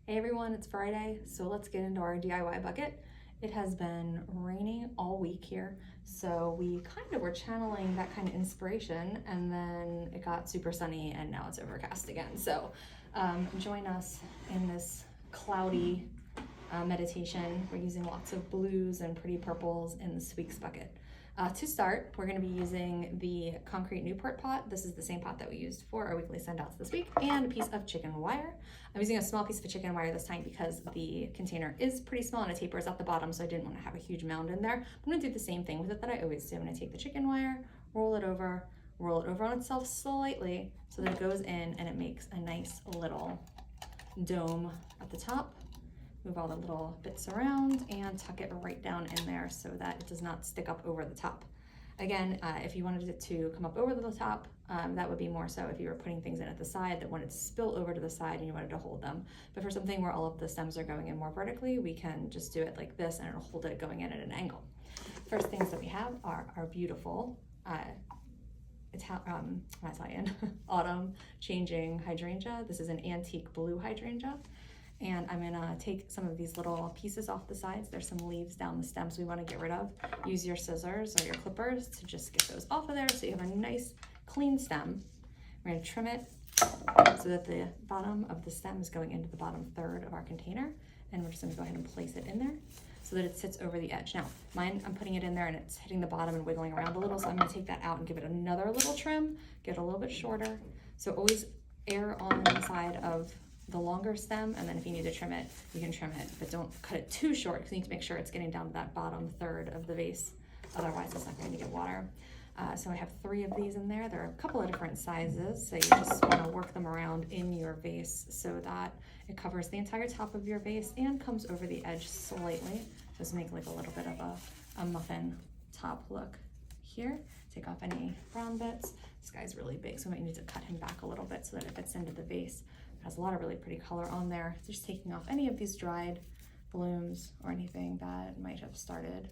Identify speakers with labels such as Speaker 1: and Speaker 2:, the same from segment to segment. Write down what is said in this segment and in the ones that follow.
Speaker 1: Hey everyone, it's Friday, so let's get into our DIY bucket. It has been raining all week here, so we kind of were channeling that kind of inspiration, and then it got super sunny and now it's overcast again. So join us in this cloudy meditation. We're using lots of blues and pretty purples in this week's bucket. To start, we're going to be using the concrete Newport pot. This is the same pot that we used for our weekly send-outs this week, and a piece of chicken wire. I'm using a small piece of chicken wire this time because the container is pretty small and it tapers at the bottom, so I didn't want to have a huge mound in there. I'm going to do the same thing with it that I always do. I'm going to take the chicken wire, roll it over on itself slightly so that it goes in and it makes a nice little dome at the top. Move all the little bits around and tuck it right down in there so that it does not stick up over the top. Again, if you wanted it to come up over the top, that would be more so if you were putting things in at the side that wanted to spill over to the side and you wanted to hold them. But for something where all of the stems are going in more vertically, we can just do it like this and it'll hold it going in at an angle. First things that we have are our beautiful Italian autumn changing hydrangea. This is an antique blue hydrangea. And I'm gonna take some of these little pieces off the sides. There's some leaves down the stems we wanna get rid of. Use your scissors or your clippers to just get those off of there so you have a nice clean stem. We're gonna trim it so that the bottom of the stem is going into the bottom third of our container. And we're just gonna go ahead and place it in there so that it sits over the edge. Now, mine, I'm putting it in there and it's hitting the bottom and wiggling around a little, so I'm gonna take that out and give it another little trim, get it a little bit shorter. So always err on the side of the longer stem, and then if you need to trim it, you can trim it, but don't cut it too short because you need to make sure it's getting down to that bottom third of the vase. Otherwise, it's not going to get water. So I have 3 of these in there. There are a couple of different sizes, so you just want to work them around in your vase so that it covers the entire top of your vase and comes over the edge slightly. Just make like a little bit of a muffin top look here. Take off any brown bits. This guy's really big, so I might need to cut him back a little bit so that it fits into the vase. It has a lot of really pretty color on there. Just taking off any of these dried blooms or anything that might have started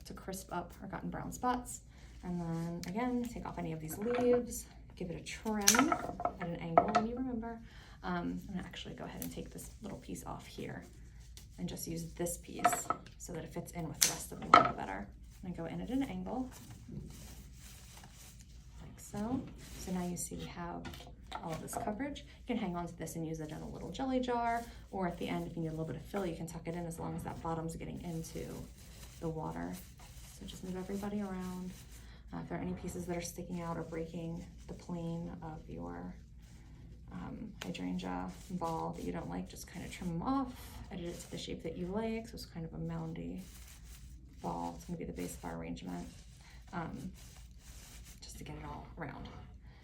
Speaker 1: to crisp up or gotten brown spots. And then again, take off any of these leaves, give it a trim at an angle when you remember. I'm gonna actually go ahead and take this little piece off here and just use this piece so that it fits in with the rest of them a little better. I'm gonna go in at an angle, like so. So now you see we have all of this coverage. You can hang on to this and use it in a little jelly jar, or at the end, if you need a little bit of fill, you can tuck it in as long as that bottom's getting into the water. So just move everybody around. If there are any pieces that are sticking out or breaking the plane of your hydrangea ball that you don't like, just kind of trim them off, edit it to the shape that you like. So it's kind of a moundy ball. It's gonna be the base of our arrangement, just to get it all around.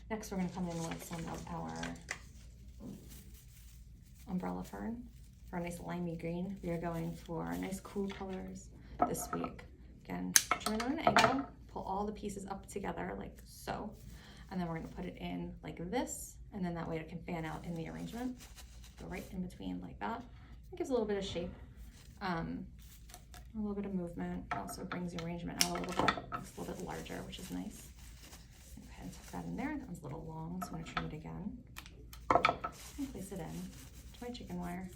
Speaker 1: Next, we're going to come in with some of our umbrella fern for a nice limey green. We are going for nice cool colors this week. Again, trim it on an angle, pull all the pieces up together like so, and then we're going to put it in like this, and then that way it can fan out in the arrangement. Go right in between like that. It gives a little bit of shape, a little bit of movement. It also brings the arrangement out a little bit. It's a little bit larger, which is nice. And tuck that in there. That one's a little long, so I'm going to trim it again. And place it in to my chicken wire.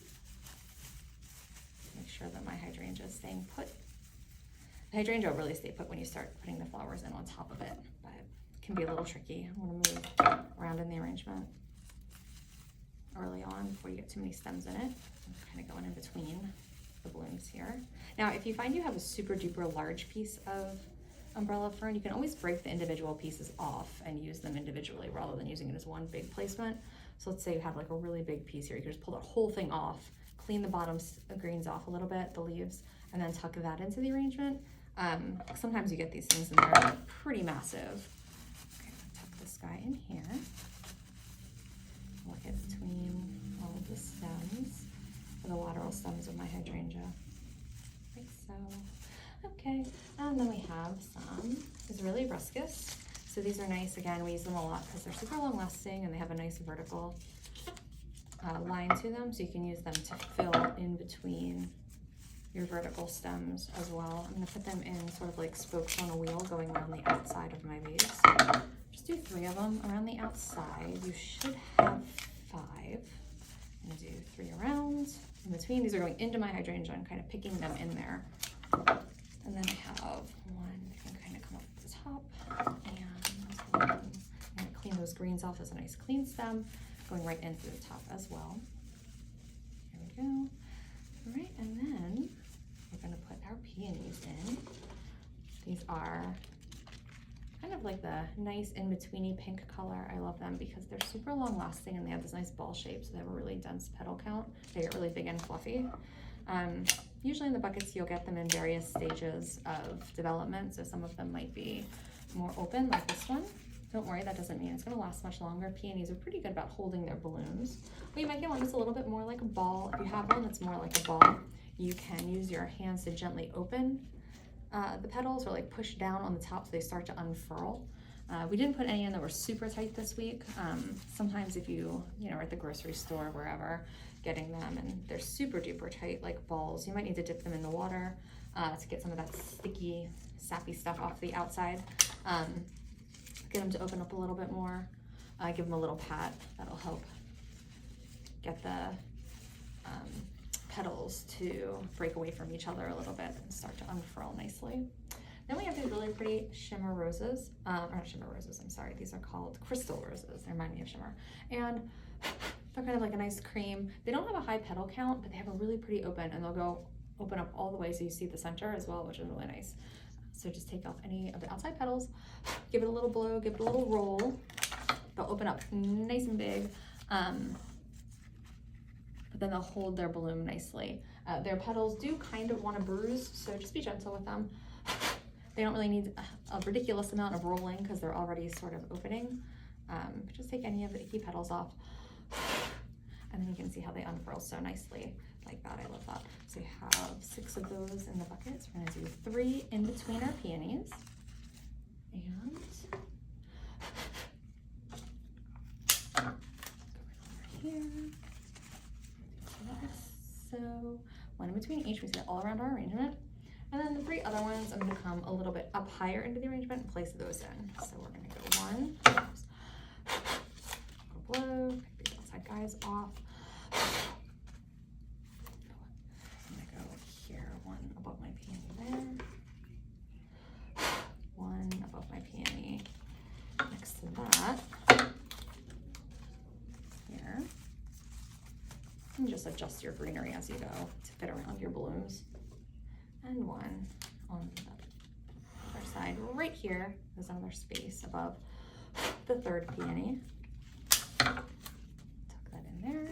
Speaker 1: Make sure that my hydrangea is staying put. The hydrangea will really stay put when you start putting the flowers in on top of it, but it can be a little tricky. I want to move around in the arrangement early on before you get too many stems in it. I'm kind of going in between the blooms here. Now, if you find you have a super duper large piece of umbrella fern, you can always break the individual pieces off and use them individually rather than using it as one big placement. So let's say you have like a really big piece here. You can just pull the whole thing off, clean the bottom greens off a little bit, the leaves, and then tuck that into the arrangement. Sometimes you get these things and they're pretty massive. Okay, tuck this guy in here. Look at between all of the stems, the lateral stems of my hydrangea, like so. Okay, and then we have some Israeli ruscus. So these are nice. Again, we use them a lot because they're super long lasting and they have a nice vertical line to them. So you can use them to fill in between your vertical stems as well. I'm going to put them in sort of like spokes on a wheel going around the outside of my vase. Just do 3 of them around the outside. You should have 5. I'm going to do 3 around between. These are going into my hydrangea and kind of picking them in there. And then I have one that can kind of come up to the top, and I'm gonna clean those greens off. There's a nice clean stem going right in through the top as well. Here we go. All right, and then we're gonna put our peonies in. These are kind of like the nice in-betweeny pink color. I love them because they're super long lasting and they have this nice ball shape, so they have a really dense petal count. They get really big and fluffy. Usually in the buckets you'll get them in various stages of development, so some of them might be more open like this one. Don't worry, that doesn't mean it's going to last much longer. Peonies are pretty good about holding their blooms. But you might get one that's a little bit more like a ball. If you have one that's more like a ball, you can use your hands to gently open the petals, or like push down on the top so they start to unfurl. We didn't put any in that were super tight this week. Sometimes if you are at the grocery store or wherever getting them and they're super duper tight like balls, you might need to dip them in the water to get some of that sticky, sappy stuff off the outside. Get them to open up a little bit more. Give them a little pat. That'll help get the petals to break away from each other a little bit and start to unfurl nicely. Then we have these really pretty shimmer roses, or not shimmer roses, I'm sorry. These are called crystal roses. They remind me of shimmer. And they're kind of like a nice cream. They don't have a high petal count, but they have a really pretty open, and they'll go open up all the way so you see the center as well, which is really nice. So just take off any of the outside petals, give it a little blow, give it a little roll. They'll open up nice and big, but then they'll hold their bloom nicely. Their petals do kind of want to bruise, so just be gentle with them. They don't really need a ridiculous amount of rolling because they're already sort of opening. Just take any of the icky petals off, and then you can see how they unfurl so nicely like that. I love that. So we have 6 of those in the buckets. We're gonna do 3 in between our peonies. And go right over here. So 1 in between each. We see that all around our arrangement. And then the 3 other ones, I'm gonna come a little bit up higher into the arrangement and place those in. So we're gonna go 1, blow, pick these outside guys off. I'm gonna go here, 1 above my peony there, 1 above my peony next to that here. And just adjust your greenery as you go to fit around your blooms. And 1 on the other side right here. There's another space above the 3rd peony. Tuck that in there.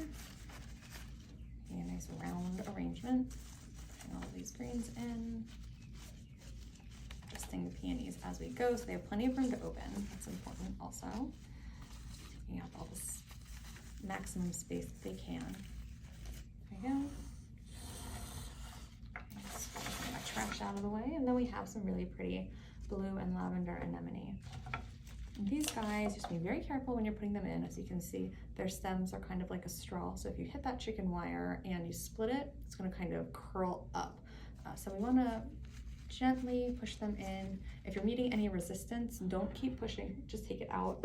Speaker 1: A nice round arrangement. Putting all of these greens in. Adjusting the peonies as we go so they have plenty of room to open. That's important also. Taking up all this maximum space that they can. There you go. Get my trash out of the way, and then we have some really pretty blue and lavender anemone. And these guys, just be very careful when you're putting them in. As you can see, their stems are kind of like a straw. So if you hit that chicken wire and you split it, it's going to kind of curl up. So we want to gently push them in. If you're meeting any resistance, don't keep pushing. Just take it out.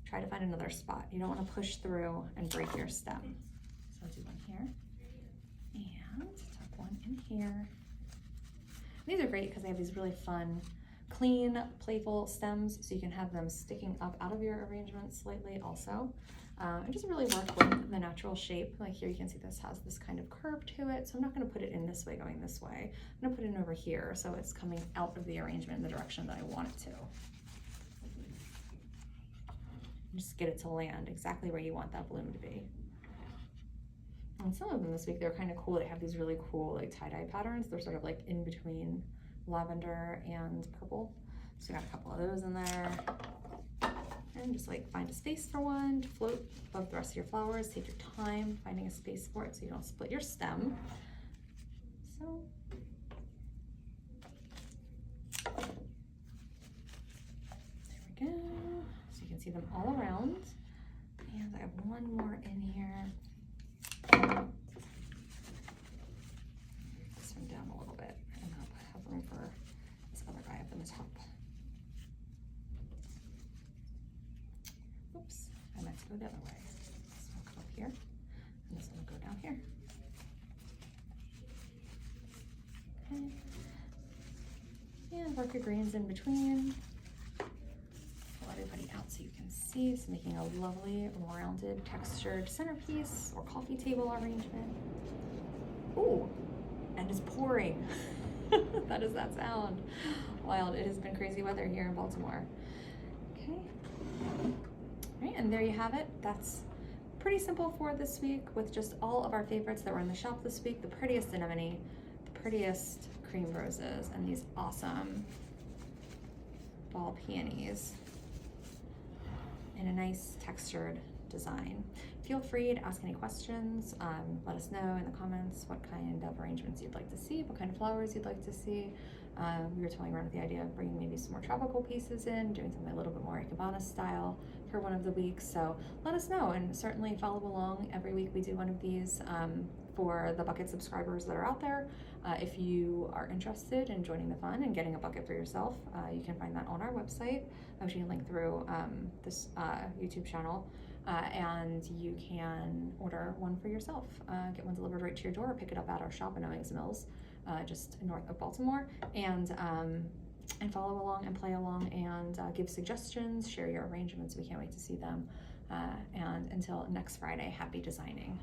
Speaker 1: Try to find another spot. You don't want to push through and break your stem. So I'll do 1 here. And tuck 1 in here. These are great because they have these really fun, clean, playful stems, so you can have them sticking up out of your arrangement slightly also. It doesn't really work with the natural shape. Like here you can see this has this kind of curve to it, so I'm not going to put it in this way going this way. I'm going to put it in over here so it's coming out of the arrangement in the direction that I want it to. Just get it to land exactly where you want that bloom to be. And some of them this week, they're kind of cool. They have these really cool like tie-dye patterns. They're sort of like in between lavender and purple. So got a couple of those in there. And just like find a space for one to float above the rest of your flowers. Take your time finding a space for it so you don't split your stem. So there we go. So you can see them all around. And I have 1 more in here. This one down a little bit and have room for this other guy up in the top. Oops, I meant to go the other way. This one will come up here, and this one will go down here. work of greens in between. Pull everybody out so you can see. It's making a lovely rounded textured centerpiece or coffee table arrangement. Ooh, and it's pouring. That is that sound. Wild. It has been crazy weather here in Baltimore. Okay. All right, and there you have it. That's pretty simple for this week with just all of our favorites that were in the shop this week. The prettiest anemone, the prettiest cream roses, and these awesome ball peonies in a nice textured design. Feel free to ask any questions. Let us know in the comments what kind of arrangements you'd like to see, what kind of flowers you'd like to see. We were toying around with the idea of bringing maybe some more tropical pieces in, doing something a little bit more Ikebana style for one of the weeks. So let us know, and certainly follow along. Every week we do one of these for the bucket subscribers that are out there. If you are interested in joining the fun and getting a bucket for yourself, you can find that on our website, which you can link through this YouTube channel. And you can order one for yourself. Get one delivered right to your door, or pick it up at our shop in Owings Mills, just north of Baltimore, and follow along and play along and give suggestions, share your arrangements. We can't wait to see them. And until next Friday, happy designing.